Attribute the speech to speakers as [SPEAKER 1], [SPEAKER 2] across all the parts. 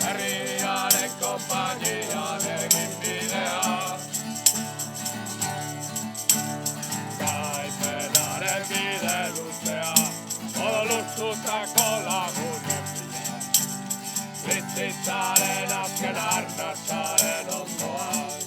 [SPEAKER 1] Herriaren konpainian egin bidea. Garaipenaren bide luzea, odoluztutako lagunen bila. Bizitzaren azken arnasaren ondoan.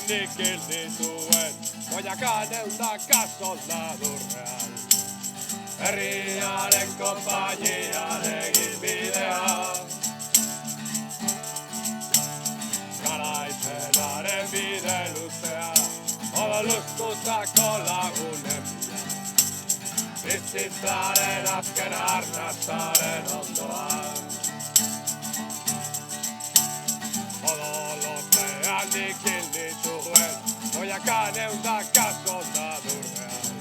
[SPEAKER 1] Nik hil dituen, goiakan eundaka soldadurrean. Herriaren konpainian egin bidea. Garaipenaren bide luzea, odoluztutako lagunen bila. Bizitzaren azken arnasaren ondoan. Odolotean nik hil dituen, goiakan eundaka soldadurrean.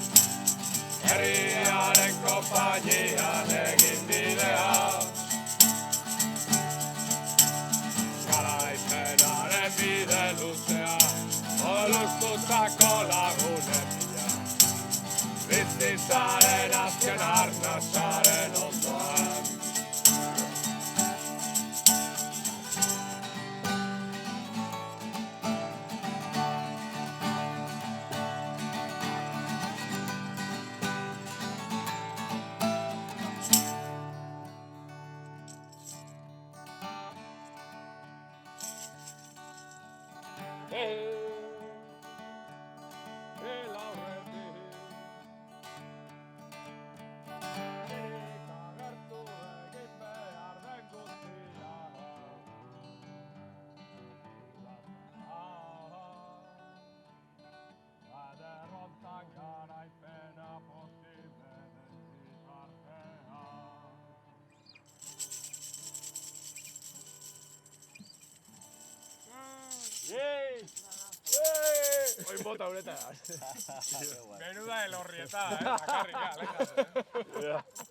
[SPEAKER 1] Herriaren konpainian egin bidea. Garaipenaren bide luzea, odoluztutako lagunen bila. Bizitzaren azken arnasaren ondoan.
[SPEAKER 2] Hoy bota ureta.
[SPEAKER 1] Menuda elorrieta, bakarrik, alejate.